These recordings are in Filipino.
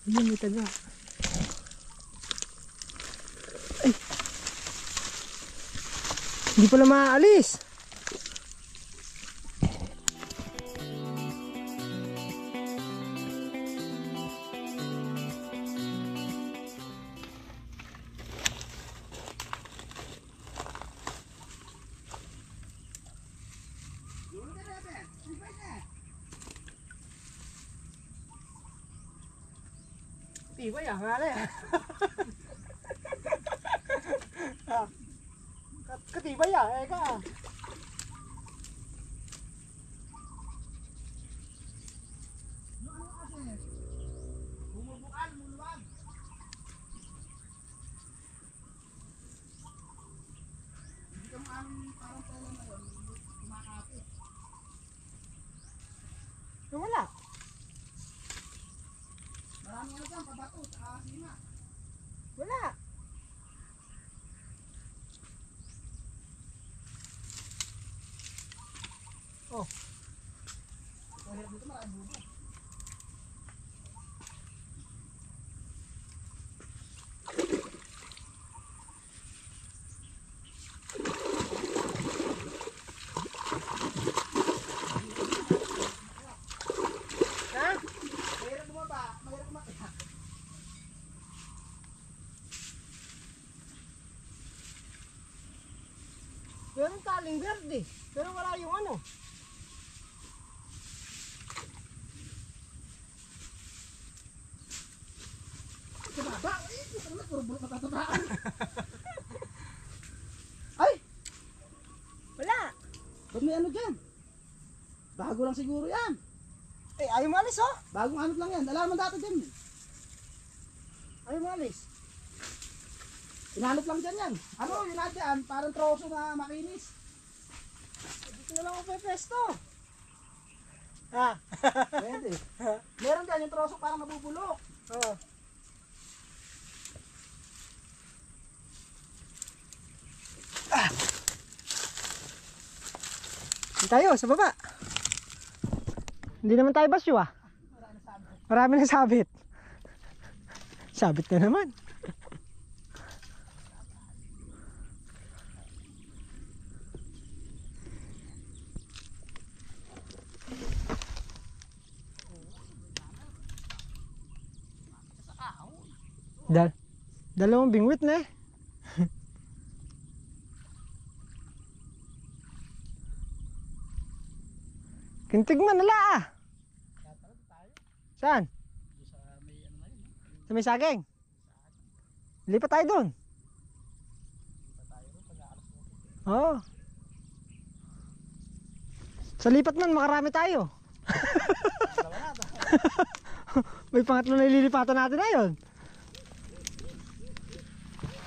Ayun, may taga. Ay! Hindi pala maaalis. Tibay ah, nga na katibay ah, eka ah. Bumubukan, muluwag. Hindi ka maaaring parang pala na yun, kumakapit. Wala. Marami ano dyan, pabato, saka sima. Wala. Oh. Kahit dito marami bubo. Ha? Mahirap bumaba, mahirap umakita. Meron taling verde, pero wala yung ano. Sababa, puro bulok matatabaan. Ay! Wala! Ba't may ano dyan? Bago lang siguro yan. Eh, ayaw malis oh. Bagong anot lang yan, alam mo dati dyan. Ayaw malis. Inanot lang dyan yan. Ano, yun na dyan, parang troso na makinis. Dito na lang ako pepesto. Ha? Pwede. Meron dyan yung troso parang nabubulok. Oo. Tayo sa baba. Hindi naman tayo basyo ah. Marami na sabit. Sabit na naman. Dalawang bingwit na eh. Kintig man nala ah. Saan? Sa may saging. Lipat tayo doon. Oo. Sa lipat man makarami tayo. May pangatlo na ililipatan natin na yun.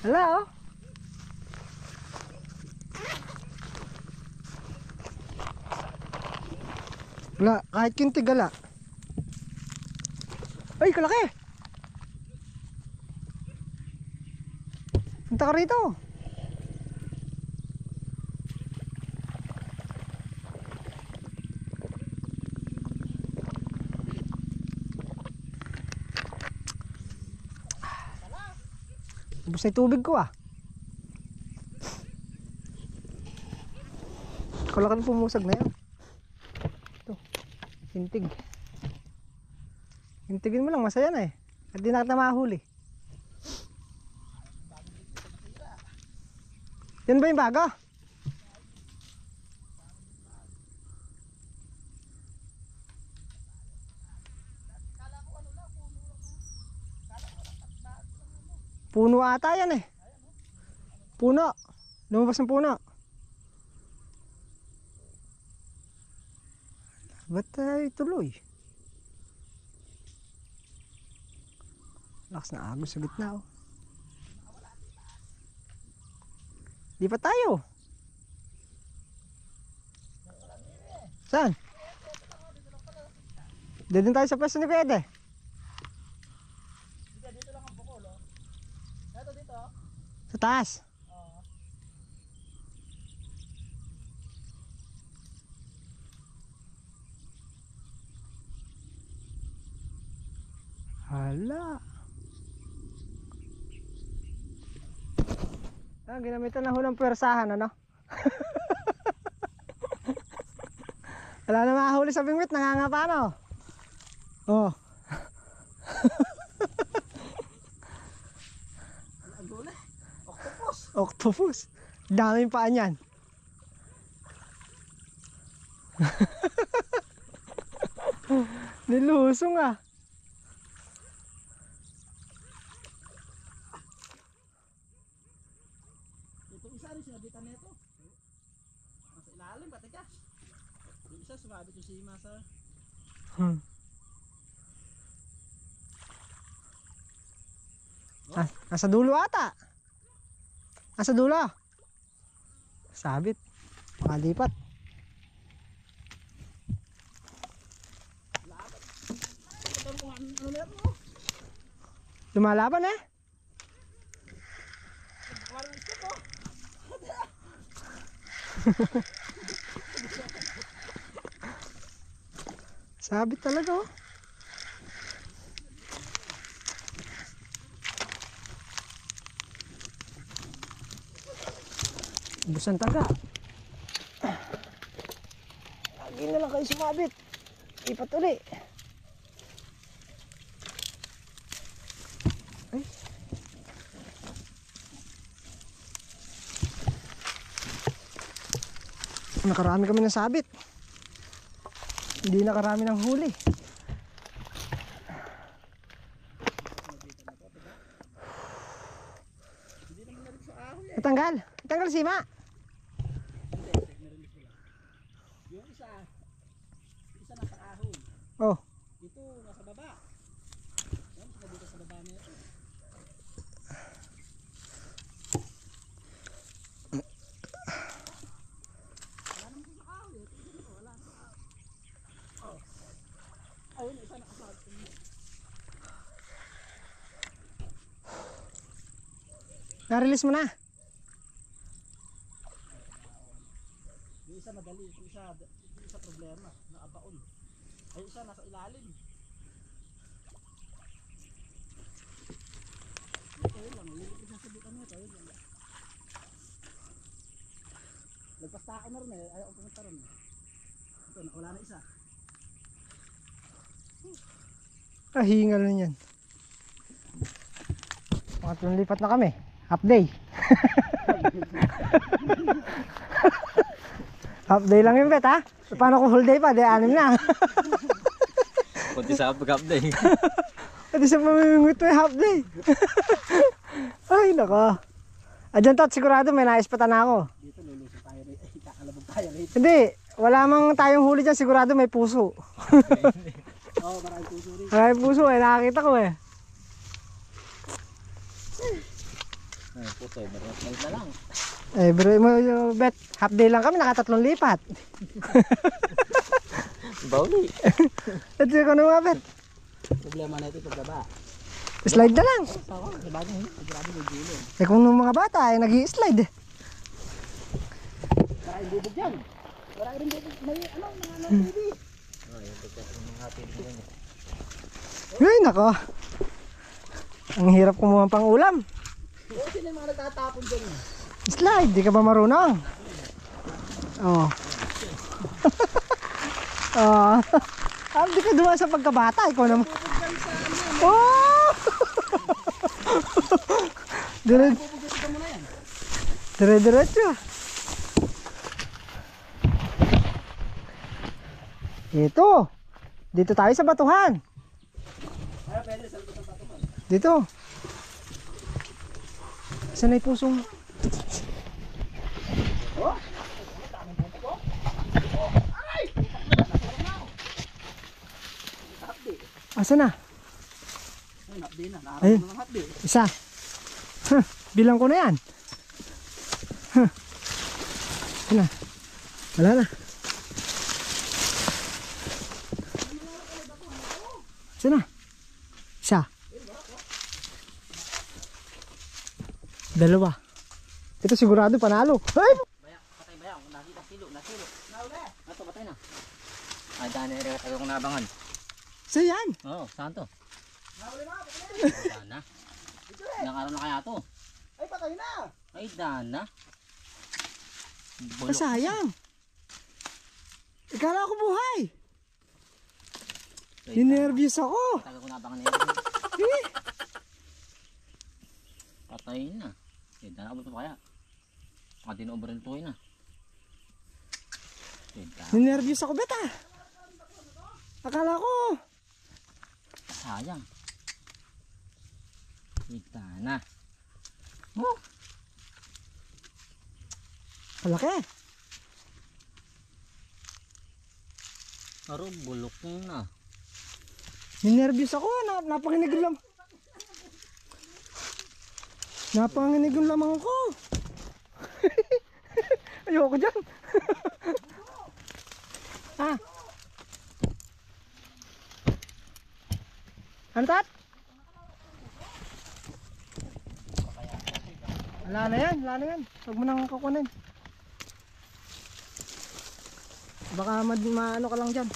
Hello? Wala, kahit kintig gala. Ay, kalaki! Punta ka rito. Ubus na yung tubig ko ah. Kalaki na pumusag na yan. Ito, hintig. Hintigin mo lang, masaya na eh. At di na kita mahuli. Yan ba yung bago? Puno ata yan eh. Puno. Lumabas ng puno. Ba't tayo tuloy? Lakas na agos sa gitna oh. Di pa tayo. Saan? Dito tayo sa pwesto ni Pede. Dito lang ang bukol oh. Dito. Sa taas. Hala. Ginamitan na ho ng pwersahan, ano? Wala na makahuli sa bingwit, nangangapa na, oh. Oh. Octopus. Octopus. Daming paa niyan. Nilusong ah. Itong isa rin sinabitan nito. Nasa ilalim, pati ka. Yung isa sumabit yung sima sa... Nasa dulo ata. Nasa dulo. Sabit. Makalipat. Lumalaban eh. Sabit talaga oh. Busan taga. Lagi na lang kayo sumabit. Ipat uli. Ay. Nakarami kami ng sabit. Hindi nakarami ng huli. Natanggal. Natanggal sima. Yung isa nasa ahon. Oh. Ito nasa baba. Yan, dito sa baba niya. Wala naman sa ahon. Wala. Oh. Ayun, isa nakasahod. Na-release mo na. Yung isa madali, yung isa problema, naabaon. Ay isa nasa ilalim. Ito yun lang, lilit na sabitan nito, yun lang. Nagpastaan na rin eh, ayaw ko pumunta rin eh. Ito, wala na isa. Hingal na yan. Mga lipat na kami. Half day. Half day lang yung bet ha. Paano kung full day pa? Di 6 na. Kunti sa half day. Pwede sa mamimingwit mo yung half day. Ay nako. Adyan tot sigurado may naispatan na ako. Dito lulusong tayo rin, kakalabog tayo rin. Hindi. Wala mang tayong huli dyan. Sigurado may puso. Oo, maraming puso rin. Maraming puso eh. Nakakita ko eh. Ay, puso, meron na lang. Eh, bro mo yung bet. Half day lang kami. Naka3 lipat. Bauli. Ito ko na mga bet. Problema na ito pagbaba. Slide na lang. Sawa, sabagay, sigurado may gulo. Eh kung nung mga bata ay nag-i-slide eh. Maraming bubog dyan. Maraming bubog, may ano, mga baby. Ay, yung pagkat ng happy din. Ay nako. Ang hirap kumuha pang ulam. Oo, sila yung mga nagtatapon dyan eh. Slide, di ka ba marunong? Oo. Oh. Di ka duwa sa pagkabata, ikaw naman. Oh! Dire-diretso. Ito. Dito tayo sa batuhan. Dito. Saan ay pusong? Asa na? Ayun, hapdi na. Ayun. Nakarating ng hapdi. Isa. Huh, bilang ko na yan. Huh. Wala. Wala na. Isa na. Isa. Dalawa. Ito sigurado panalo. Ay! Bayang, patay bayang. Nakita silo, nasilo. Nato, patay na. Ay, dahil na rin ako nabangan. Isa yan. Oo, saan to? Nahuli na, patay. Dana. Ito eh. Ilang araw na kaya to? Ay, patay na. Ay, dana. Ay, Bulok. sayang. Ikala ko buhay. Ay, Ninervyos ako. tagal ko nabangan na yun. Eh, Patay na. Eh, dana abot pa kaya. Baka din-overall to na. Eh, dana. ninervyos ako, beta. Akala ko. Sayang. Eh, dana. Oh, Malaki. aro, bulok na. Ninervyos ako. Napanginig lang. Napanginig yung lamang ko. Ayoko dyan. Ah. Antat? Wala na yan, wala na yan. Huwag mo nang kukunin. Baka maano ka lang dyan.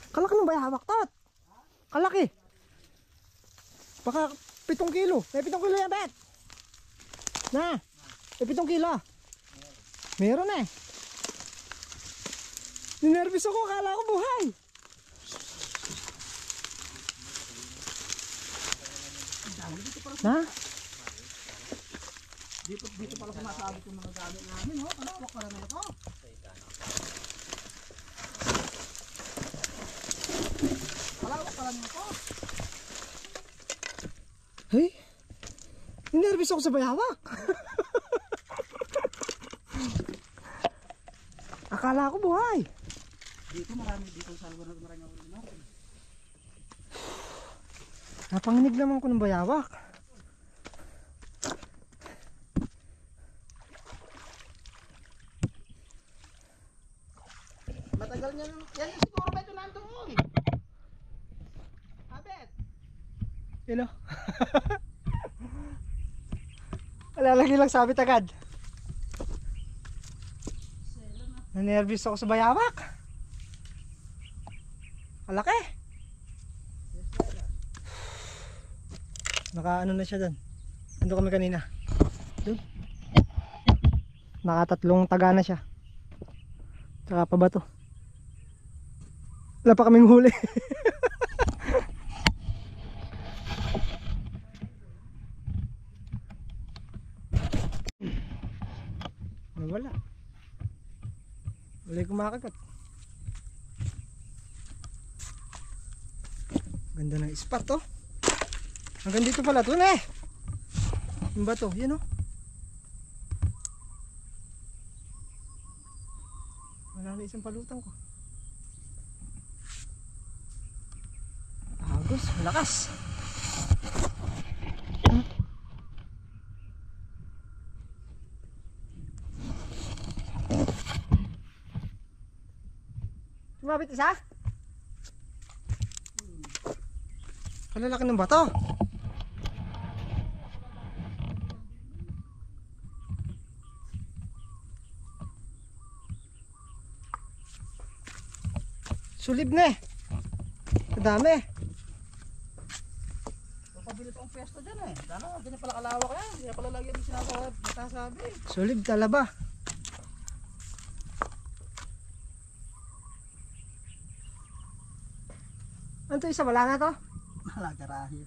Kalaki ng bayawak, Tot. Kalaki. Baka 7 kilo. May 7 kilo yan, Bet. Na. May 7 kilo. Meron eh. Ninervous ako. Akala ko buhay. Na? Dito pala sumasabit yung mga gamit namin, ho. Ano, wak pala na ito. Palawak pala na ito. Hey. Ninervous ako sa bayawak. Akala ko buhay. Dito marami, dito sa lugar na marami ako na. Napanginig naman ko ng bayawak. Matagal niya, yan yung siguro ba ito nandoon? Abet. Yun o. Lalagay lang sabit agad. Nanervous ako sa bayawak. Malaki. Naka ano na siya doon. Ando kami kanina. Doon. Nakatatlong taga na siya. Tsaka pa ba to? Wala pa kaming huli. Wala. Wala yung kumakagat. Ganda ng spot to. Hanggang dito pala to eh. Yung ba to? Yan o. Wala na isang palutang ko. Agos, malakas. Sumabit isa? Kalalaki ng bato. Sulib na eh. Madami. Pabili pa ang pwesto dyan eh. Dano, ganyan pala kalawak yan. Kaya pala lagi yung sinasabi. Sulib talaba. Ano to isa? Wala na to? Wala, garahe.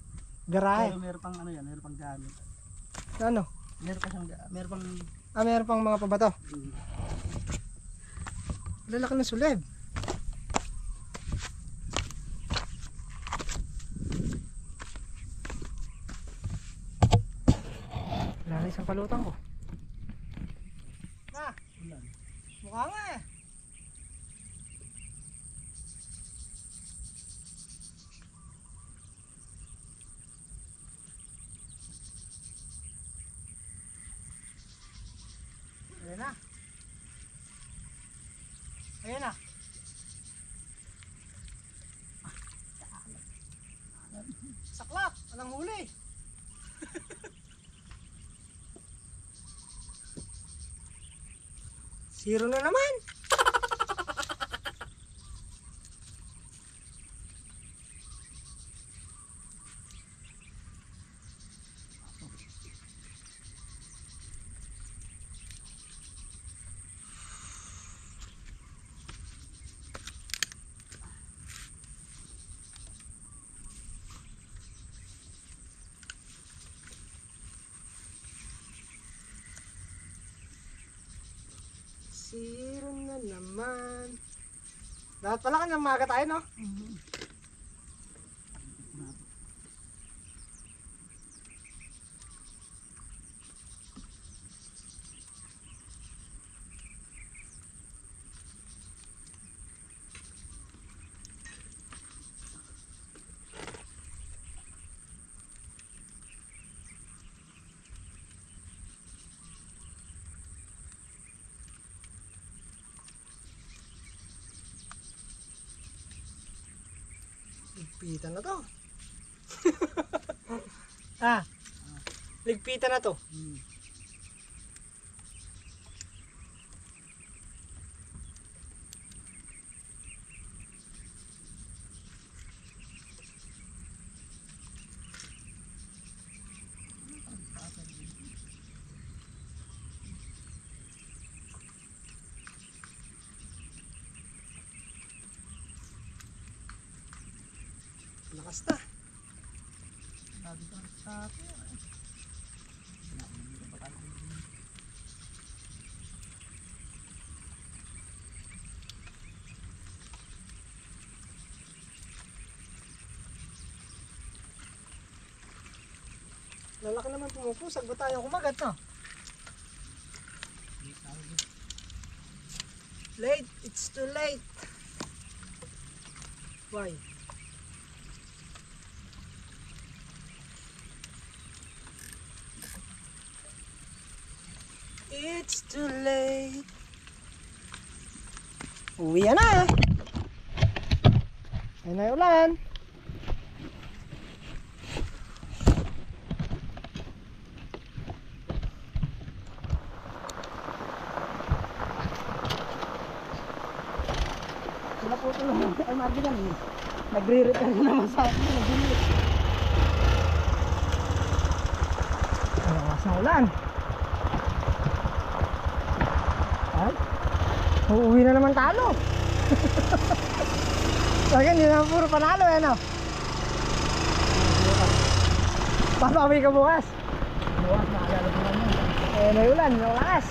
Garahe. Pero meron pang ano yan, meron pang gamit. Ano? Meron pa siyang, meron pang... Ah, meron pang mga pabato. Lalaki ng sulib. Wala na isang palutang ko. Ah, mukha nga eh. Ayan na. Ayan na. Saklap, walang huli. Zero na naman. Zero na naman. Dapat pala kanyang maga tayo, no? Ligpitan na to. Ligpitan na to. Lakas na. Lalaki naman pumupusag. Ba tayo kumagat, no? Late. It's too late. Why? It's too late. Uwi na. Ayun na yung ulan. Sila po tulong. Ay, Marvin yan eh. Nagre-repair na naman sa akin. Nag-delete. Ang lakas ng ulan. Ay, uuwi na naman talo. Lagi, hindi naman puro panalo eh, no? Papawi ka bukas. Bukas, naalala ko lang yun. Eh, may ulan, may lakas.